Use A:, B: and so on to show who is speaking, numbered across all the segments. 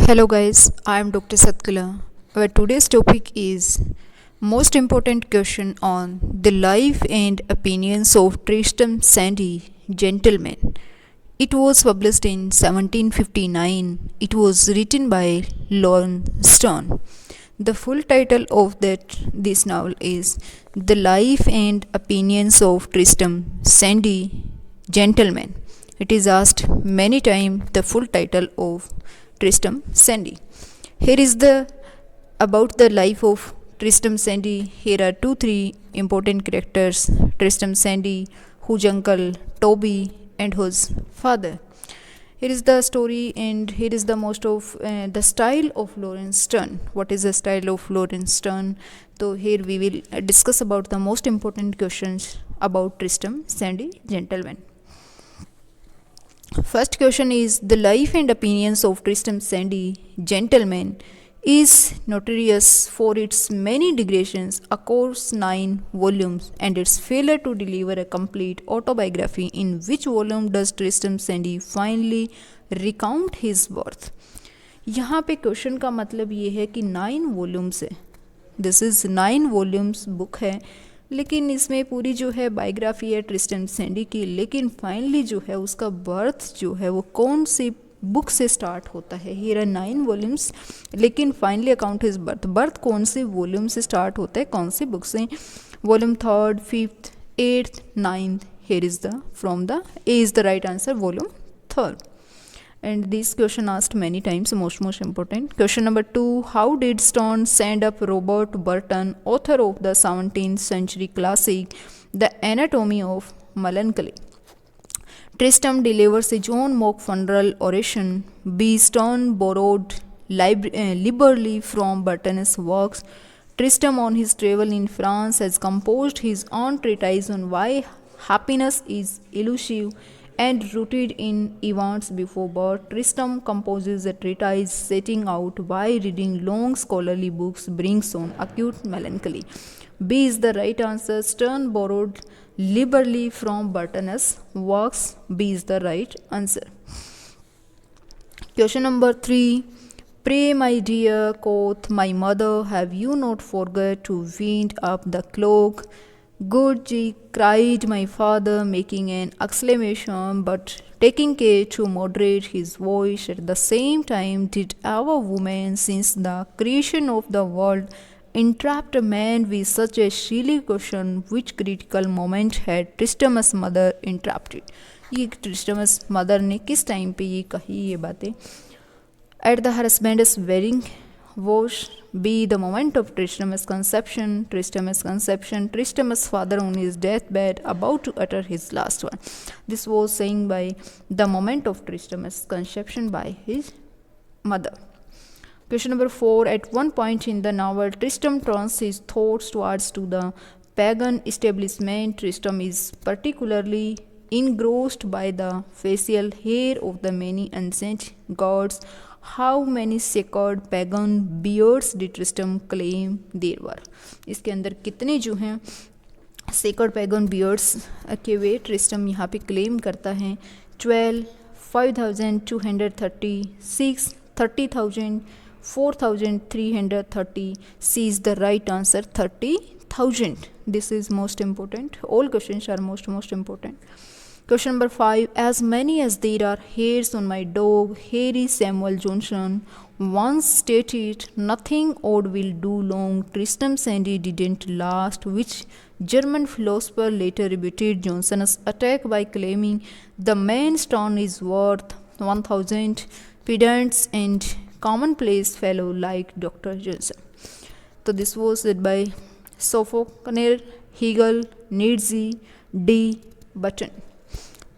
A: Hello guys, I am Dr. Satkala. Our today's topic is most important question on the life and opinions of Tristram Shandy, gentleman. It was published in 1759. It was written by Lawrence Sterne. The full title of this novel is The Life and Opinions of Tristram Shandy, gentleman. It is asked many times the full title of Tristram Shandy. Here is the about the life of Tristram Shandy. Here are three important characters: Tristram Shandy, whose uncle Toby, and whose father. Here is the story, and here is the most of the style of Lawrence Sterne. What is the style of Lawrence Sterne? So here we will discuss about the most important questions about Tristram Shandy, gentleman. First question is the life and opinions of Tristram Shandy, gentleman, is notorious for its many digressions across 9 volumes and its failure to deliver a complete autobiography. In which volume does Tristram Shandy finally recount his birth? यहाँ पे question का मतलब ये है कि 9 volumes है, this is 9 volumes book है, लेकिन इसमें पूरी जो है बायोग्राफी है ट्रिस्टन सैंडी की, लेकिन फाइनली जो है उसका बर्थ जो है वो कौन सी बुक से स्टार्ट होता है. हियर आर 9 वॉल्यूम्स, लेकिन फाइनली अकाउंट इज बर्थ कौन से वॉल्यूम से स्टार्ट होता है, कौन सी बुक से. Volume 3rd, 5th, 8th, 9th. Here is the from the A is the right answer, volume 3rd. And this question asked many times, most important. Question number 2, how did Sterne send up Robert Burton, author of the 17th century classic The Anatomy of Melancholy? Tristram delivers a John Mock funeral oration. B. Sterne borrowed liberally from Burton's works. Tristram on his travel in France has composed his own treatise on why happiness is elusive and rooted in events before birth. Tristram composes a treatise setting out why reading long scholarly books brings on acute melancholy. B is the right answer. Sterne borrowed liberally from Burton's works. B is the right answer. Question number 3. Pray, my dear, quoth my mother, have you not forgot to wind up the cloak? Good, cried my father, making an exclamation, but taking care to moderate his voice. At the same time, did our woman, since the creation of the world, entrap a man with such a silly question? Which critical moment had Tristram's mother interrupted? ये Tristram's mother ने किस time पे ये कही ये बातें? At the husband's wedding was B. the moment of Tristram's conception. Tristram's father on his deathbed, about to utter his last one. This was saying by the moment of Tristram's conception by his mother. Question number 4. At one point in the novel, Tristram turns his thoughts towards to the pagan establishment. Tristram is particularly engrossed by the facial hair of the many ancient gods. How many sacred pagan beards did Tristram claim there were? इसके अंदर कितने जो हैं sacred pagan beards के वे ट्रिस्टम यहाँ पे claim करता है? 12, 5,236, 30,000, 4,330. C is the right answer, 30,000. This is most important. All questions are most important. Question number 5. As many as there are hairs on my dog, Harry Samuel Johnson once stated, nothing odd will do long. Tristram Shandy didn't last. Which German philosopher later rebutted Johnson's attack by claiming the man Sterne is worth 1,000 pedants and commonplace fellow like Dr. Johnson? So this was said by Sophocles, Hegel, Nietzsche, D. Button.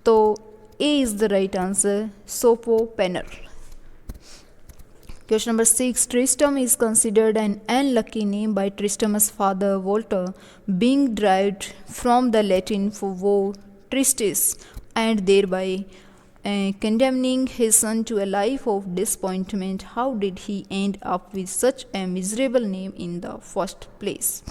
A: तो A is the right answer, Sophocles. Question number 6. Tristram is considered an unlucky name by Tristram's father Walter, being derived from the Latin for war, tristis, and thereby condemning his son to a life of disappointment. How did he end up with such a miserable name in the first place?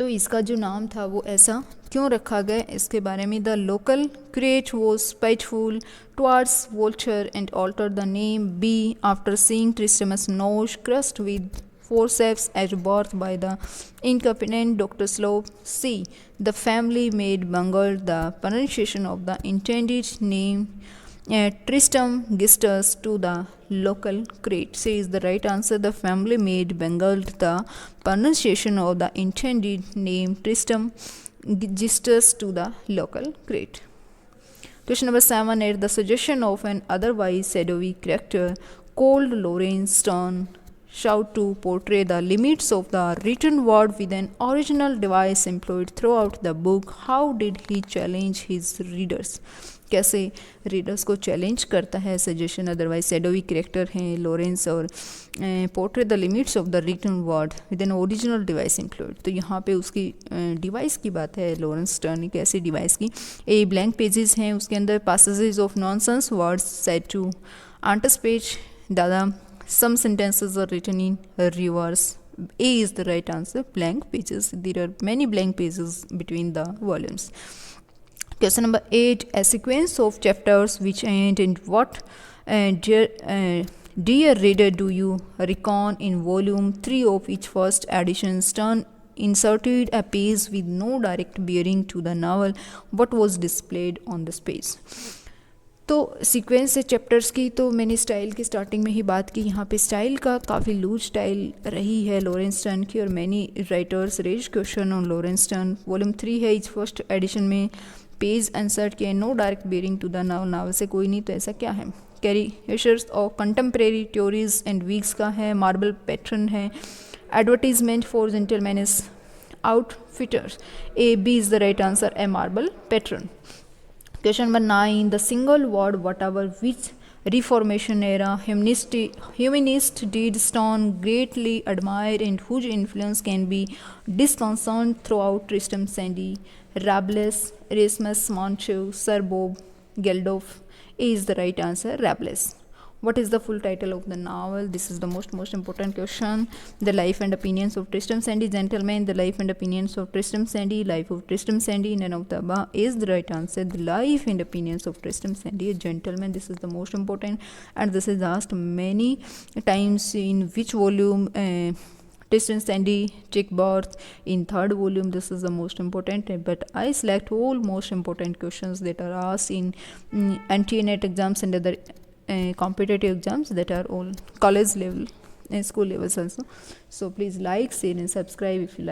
A: तो इसका जो नाम था वो ऐसा क्यों रखा गया, इसके बारे में the local curate was spiteful towards Walter and altered the name be after seeing Tristram's nose crushed with forceps at birth by the incompetent Dr. Slope. C. The family made bungled the pronunciation of the intended name Tristram Gistus to the local crate. C is the right answer. The family made bungled the pronunciation of the intended name Tristram Gistus to the local crate. Question number 7. At the suggestion of an otherwise shadowy character called Lawrence Stern, shout to portray the limits of the written word with an original device employed throughout the book. How did he challenge his readers? कैसे readers को challenge करता है suggestion otherwise shadowy character हैं Laurence और portray the limits of the written word with an original device employed. तो यहाँ पे उसकी डिवाइस की बात है लॉरेंस स्टर्न की ऐसी डिवाइस की। ए ब्लैंक पेजेस हैं उसके अंदर passages of nonsense words said to anticipate दादा some sentences are written in reverse. A is the right answer. Blank pages. There are many blank pages between the volumes. Question number 8. A sequence of chapters which end in what? Dear reader, do you reckon in volume 3 of each first edition Stern inserted a page with no direct bearing to the novel? What was displayed on this page? तो sequence है chapters की। तो मैंने style की starting में ही बात की, यहाँ पे स्टाइल का काफ़ी लूज स्टाइल रही है लॉरेंस स्टर्न की और many writers raise question on Laurence Sterne. Volume 3 है, इस फर्स्ट एडिशन में पेज इंसर्ट किया, no direct bearing to the novel, novel से कोई नहीं, तो ऐसा क्या है? कैरिकेचर्स और कंटेम्प्रेरी थ्योरीज एंड वीक्स का है, मार्बल पैटर्न है, advertisement for gentleman's outfitters. A B is the right answer, a marble pattern. Question number 9. The single word whatever which Reformation era humanist did Stern greatly admire and whose influence can be discerned throughout Tristram Shandy, Rabelais, Erasmus, Montague, Sir Bob Geldof. A is the right answer, Rabelais. What is the full title of the novel? This is the most important question. The Life and Opinions of Tristram Shandy, Gentleman. The Life and Opinions of Tristram Shandy, Life of Tristram Shandy. None of the above is the right answer. The Life and Opinions of Tristram Shandy, Gentleman. This is the most important, and this is asked many times. In which volume Tristram Shandy took birth? In third volume. This is the most important, but I select all most important questions that are asked in anti-net exams and other competitive exams that are all college level and school levels also. So please like, share and subscribe if you like.